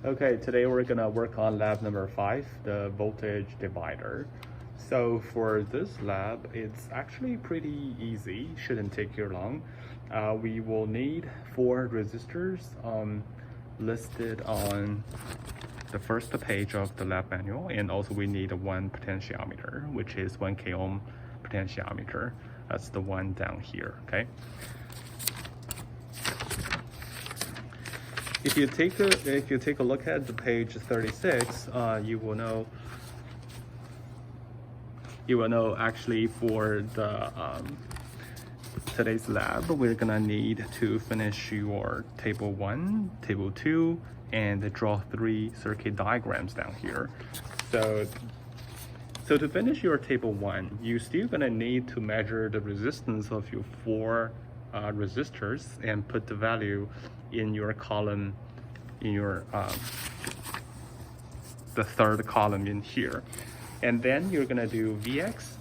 Okay, today we're gonna work on lab number 5, the voltage divider. So for this lab, it's actually pretty easy, shouldn't take you long. We will need 4 resistors listed on the first page of the lab manual, and also we need 1 potentiometer, which is 1K ohm potentiometer. That's the one down here, okay? If you take a look at the page 36, you will know actually for the today's lab, we're gonna need to finish your table 1, table 2, and draw 3 circuit diagrams down here. So to finish your table 1, you're still gonna need to measure the resistance of your 4 resistors and put the value in your column, in your the third column in here. And then you're gonna do Vx.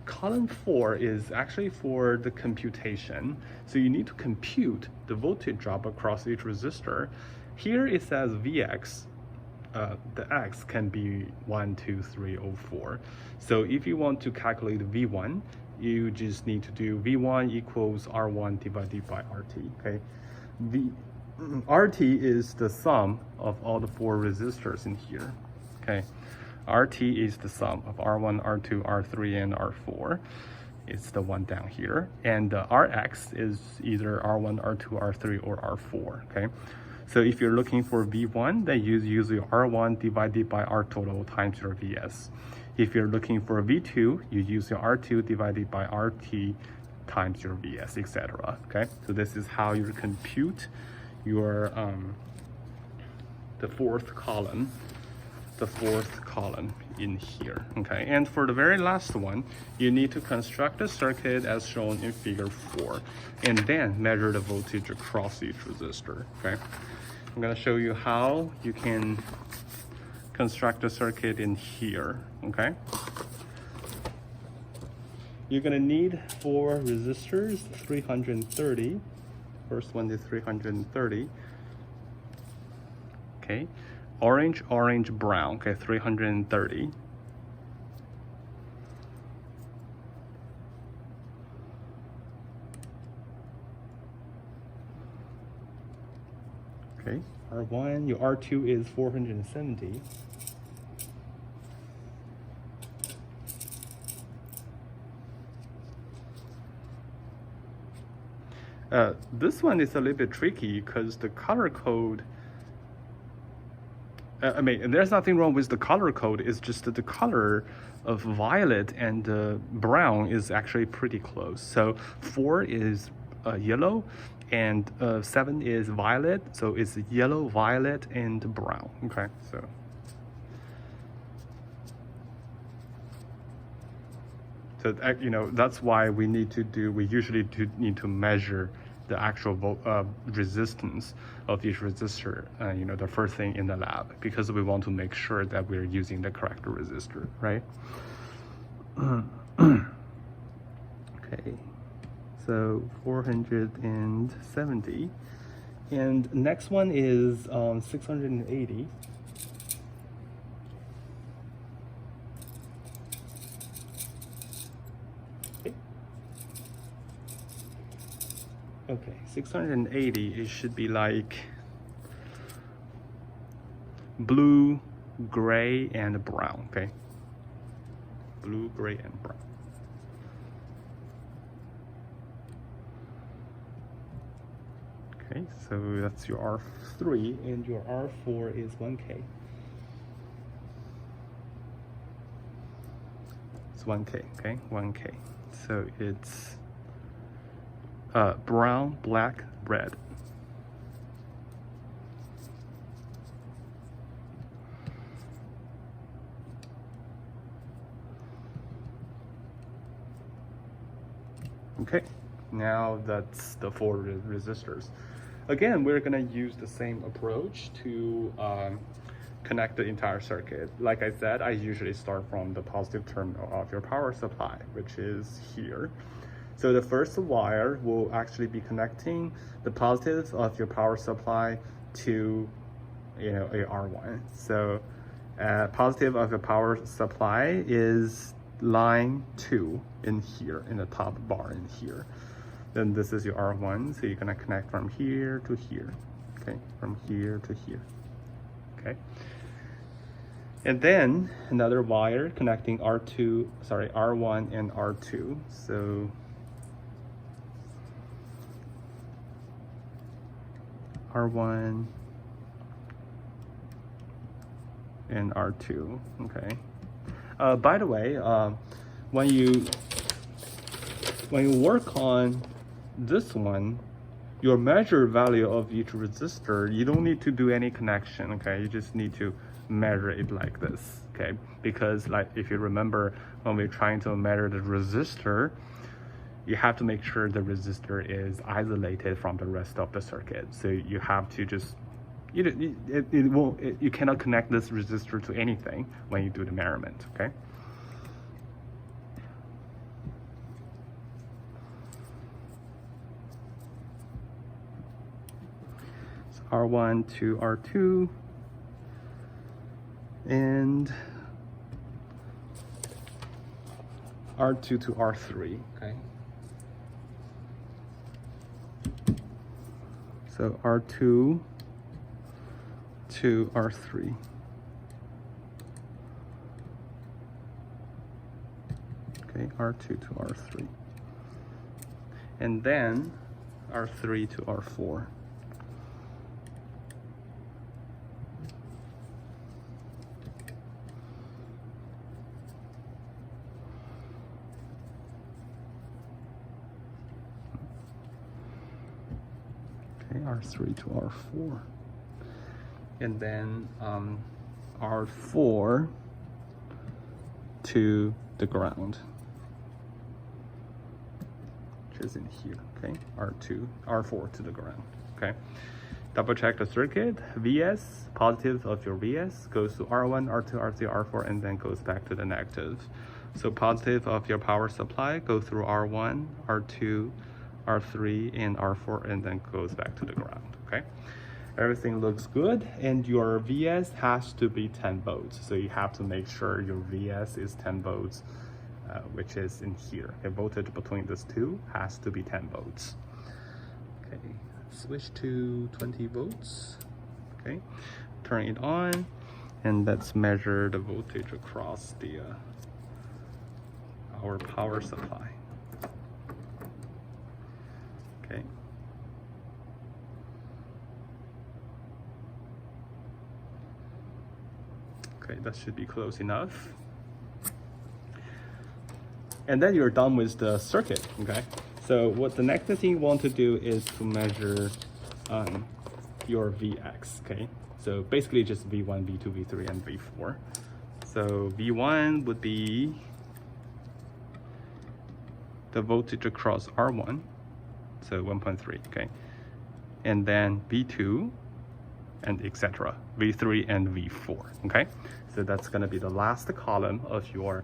Column 4 is actually for the computation. So you need to compute the voltage drop across each resistor. Here it says Vx. The X can be 1, 2, 3, or 4. So if you want to calculate V1, you just need to do V1 equals R1 divided by RT, okay? RT is the sum of all the 4 resistors in here, okay? RT is the sum of R1, R2, R3, and R4. It's the one down here. And Rx is either R1, R2, R3, or R4, okay? So if you're looking for V1, then you use your R1 divided by R total times your Vs. If you're looking for V2, you use your R2 divided by RT times your Vs, etc. Okay, so this is how you compute your the fourth column in here. Okay, and for the very last one, you need to construct a circuit as shown in figure 4, and then measure the voltage across each resistor. Okay, I'm going to show you how you can construct a circuit in here. Okay, you're going to need 4 resistors, 330. First one is 330. Okay, orange, orange, brown. Okay, 330. Okay, R1, your R2 is 470. This one is a little bit tricky because the color code, I mean, there's nothing wrong with the color code, it's just that the color of violet and brown is actually pretty close. So 4 is yellow, and 7 is violet, so it's yellow, violet, and brown. Okay, so that's why we usually need to measure the actual resistance of each resistor, the first thing in the lab, because we want to make sure that we're using the correct resistor, right? Okay, so 470, and next one is 680. Okay, 680, it should be like blue, gray, and brown, okay? Blue, gray, and brown. Okay, so that's your R3, and your R4 is 1K. It's 1K, okay? 1K. So it's brown, black, red. Okay, now that's the 4 resistors. Again, we're gonna use the same approach to connect the entire circuit. Like I said, I usually start from the positive terminal of your power supply, which is here. So the first wire will actually be connecting the positive of your power supply to a R1. So positive of the power supply is line 2 in here, in the top bar in here. Then this is your R1, so you're gonna connect from here to here, okay? From here to here, okay? And then another wire connecting R1 and R2. So R1 and R2, okay? By the way, when you work on this one, your measured value of each resistor, you don't need to do any connection, okay? You just need to measure it like this, okay? Because like if you remember, when we're trying to measure the resistor, you have to make sure the resistor is isolated from the rest of the circuit. So you have to just, you cannot connect this resistor to anything when you do the measurement, okay? So R1 to R2 and R2 to R3, okay? So R2 to R3. Okay, R2 to R3. And then R3 to R4. R3 to R4, and then R4 to the ground, which is in here, okay? R4 to the ground, okay? Double check the circuit. VS, positive of your VS, goes to R1, R2, R3, R4, and then goes back to the negative. So positive of your power supply goes through R1, R2, R3 and R4, and then goes back to the ground, okay? Everything looks good, and your VS has to be 10 volts. So you have to make sure your VS is 10 volts, which is in here. The voltage between these two has to be 10 volts. Okay, switch to 20 volts, okay? Turn it on, and let's measure the voltage across the our power supply. Okay. Okay, that should be close enough. And then you're done with the circuit, okay? So what the next thing you want to do is to measure your Vx, okay? So basically just V1, V2, V3, and V4. So V1 would be the voltage across R1. So 1.3, okay? And then V2 and etc. V3 and V4, okay? So that's gonna be the last column of your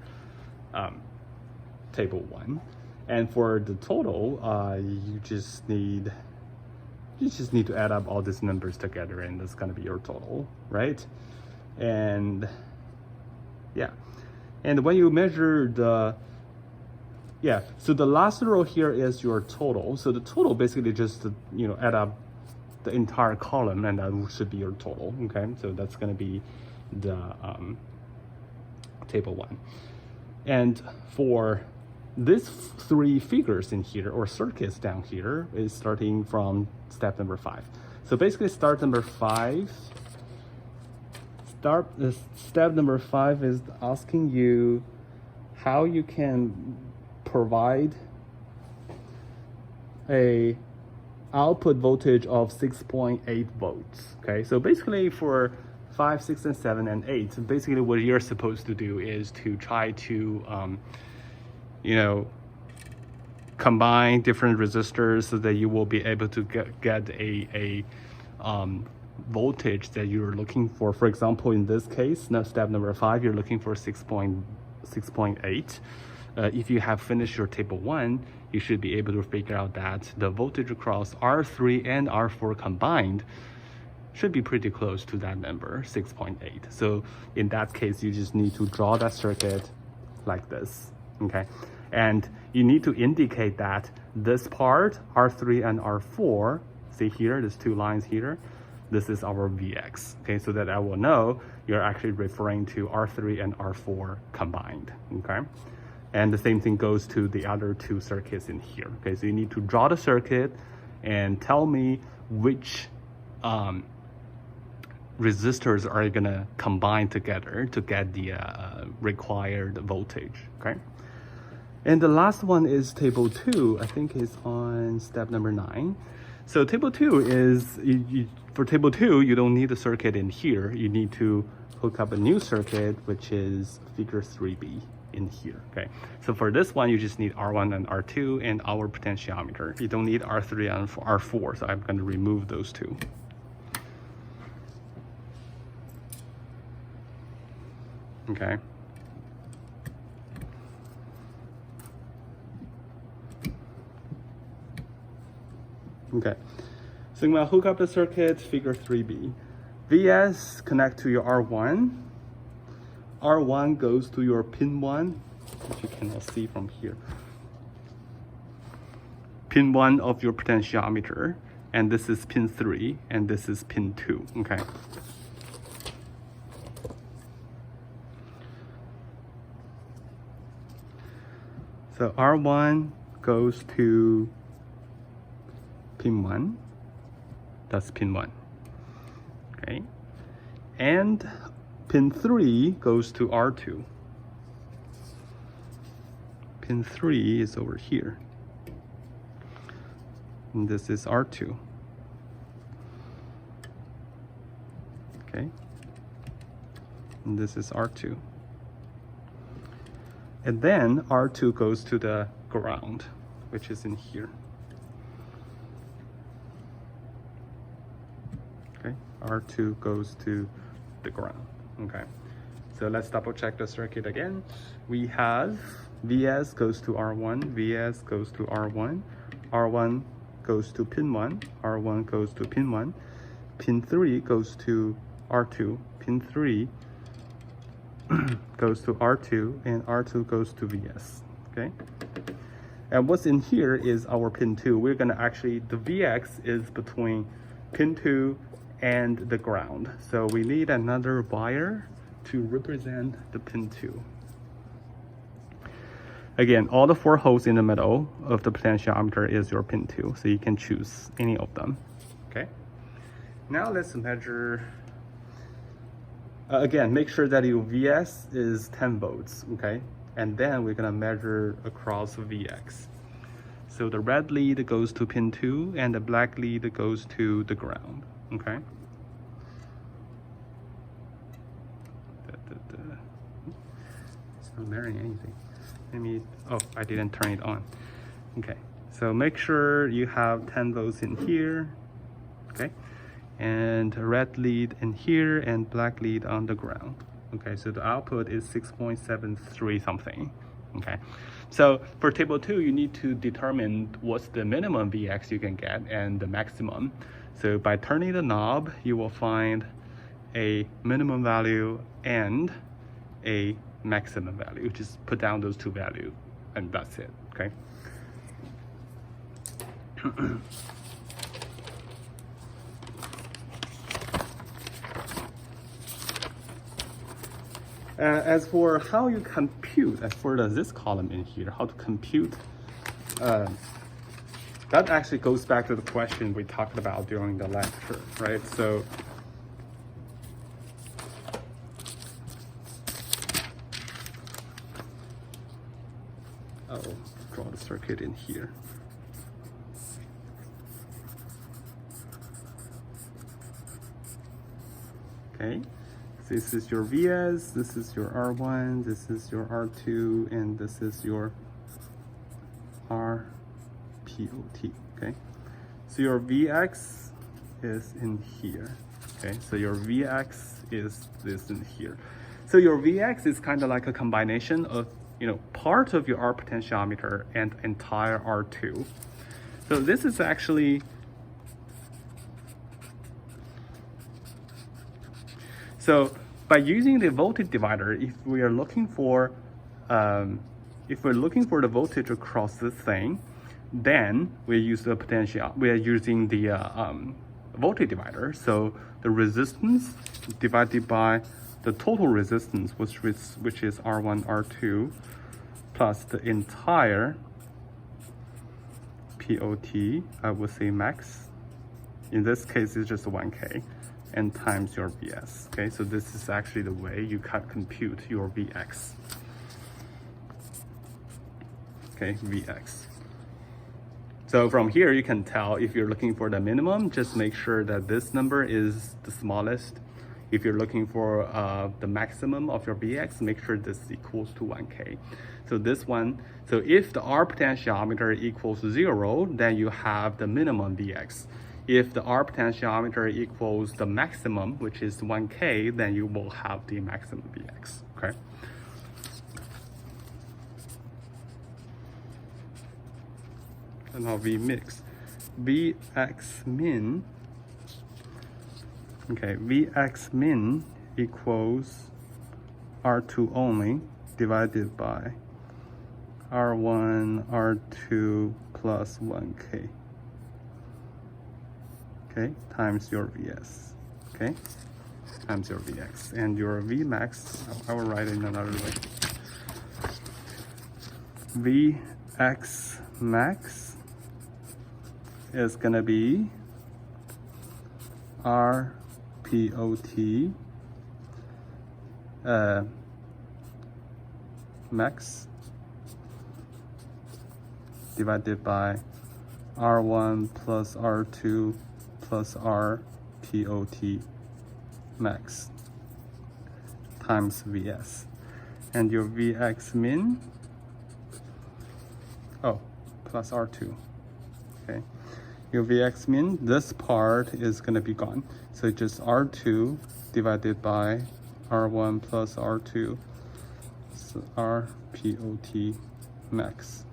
table 1. And for the total, you just need to add up all these numbers together, and that's gonna be your total, right? And yeah, and when you measure the so the last row here is your total. So the total basically just add up the entire column, and that should be your total, okay? So that's going to be the table 1. And for these 3 figures in here, or circuits down here, is starting from step number 5. So basically step number 5 is asking you how you can provide a output voltage of 6.8 volts. Okay, so basically for 5, 6, and 7, and 8, basically what you're supposed to do is to try to combine different resistors so that you will be able to get a voltage that you're looking for. For example, in this case, now step number 5, you're looking for 6.8. If you have finished your table 1, you should be able to figure out that the voltage across R3 and R4 combined should be pretty close to that number, 6.8. So in that case, you just need to draw that circuit like this, okay? And you need to indicate that this part, R3 and R4, see here, there's two lines here, this is our Vx, okay? So that I will know you're actually referring to R3 and R4 combined, okay? And the same thing goes to the other two circuits in here, okay? So you need to draw the circuit and tell me which resistors are gonna combine together to get the required voltage, okay? And the last one is table 2, I think is on step number 9. So table 2 is, for table 2, you don't need a circuit in here. You need to hook up a new circuit, which is figure 3b in here, okay? So for this one, you just need R1 and R2 and our potentiometer. You don't need R3 and R4, so I'm gonna remove those two. Okay. Okay, so I'm gonna hook up the circuit, figure 3b. Vs connect to your R1. R1 goes to your pin 1, which you cannot see from here. Pin 1 of your potentiometer, and this is pin 3, and this is pin 2, okay? So R1 goes to pin 1, that's pin 1, okay? And pin 3 goes to R2. Pin 3 is over here. And this is R2. Okay? And this is R2. And then R2 goes to the ground, which is in here. Okay, R2 goes to the ground. Okay, so let's double check the circuit again. We have Vs goes to R1, Vs goes to R1, R1 goes to pin 1, R1 goes to pin 1, pin 3 goes to R2, pin 3 goes to R2, and R2 goes to Vs, okay? And what's in here is our pin 2. We're gonna actually, the Vx is between pin 2 and the ground. So we need another wire to represent the pin 2. Again, all the 4 holes in the middle of the potentiometer is your pin 2, so you can choose any of them, okay? Now let's measure, again, make sure that your Vs is 10 volts, okay? And then we're gonna measure across Vx. So the red lead goes to pin 2 and the black lead goes to the ground, okay? It's not measuring anything. Let me, oh, I didn't turn it on. Okay, so make sure you have 10 volts in here, okay? And red lead in here and black lead on the ground. Okay, so the output is 6.73 something, okay? So for table 2, you need to determine what's the minimum Vx you can get and the maximum. So by turning the knob, you will find a minimum value and a maximum value. Just put down those two values and that's it, okay? As for how you compute, as for this column in here, how to compute, that actually goes back to the question we talked about during the lecture, right? So, I'll draw the circuit in here. Okay. This is your Vs, this is your R1, this is your R2, and this is your RPOT, okay? So your Vx is in here, okay? So your Vx is this in here. So your Vx is kind of like a combination of, you know, part of your R potentiometer and entire R2. So this is actually So by using the voltage divider, if we're looking for the voltage across this thing, then we use the potential. We are using the voltage divider. So the resistance divided by the total resistance, which is R1, R2, plus the entire POT, I would say max. In this case, it's just 1K, and times your Vs. Okay, so this is actually the way you can compute your Vx. Okay, Vx. So from here, you can tell if you're looking for the minimum, just make sure that this number is the smallest. If you're looking for the maximum of your Vx, make sure this equals to 1K. So this one, so if the R potentiometer equals 0, then you have the minimum Vx. If the R potentiometer equals the maximum, which is 1K, then you will have the maximum Vx, okay? And now V mix. Vx min, okay, Vx min equals R2 only divided by R1, R2 plus 1K. Okay, times your Vs. Okay, times your Vx. And your Vmax, I will write it in another way. Vx max is gonna be RPOT max divided by R1 plus R2 plus RPOT max times Vs. And your Vx min, oh, plus R2, okay. Your Vx min, this part is gonna be gone. So just R2 divided by R1 plus R2, so RPOT max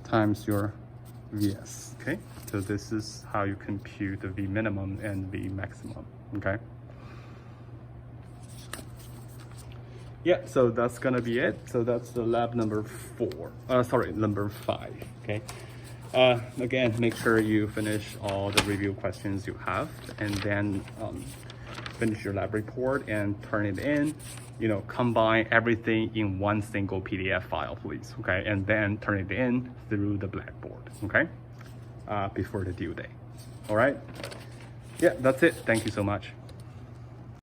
times your Vs, okay? So this is how you compute the V minimum and V maximum, okay? Yeah, so that's gonna be it. So that's the lab number 5, okay? Again, make sure you finish all the review questions you have, and then finish your lab report and turn it in. You know, combine everything in one single PDF file, please, okay? And then turn it in through the Blackboard, okay? Before the due date, all right? Yeah, that's it. Thank you so much.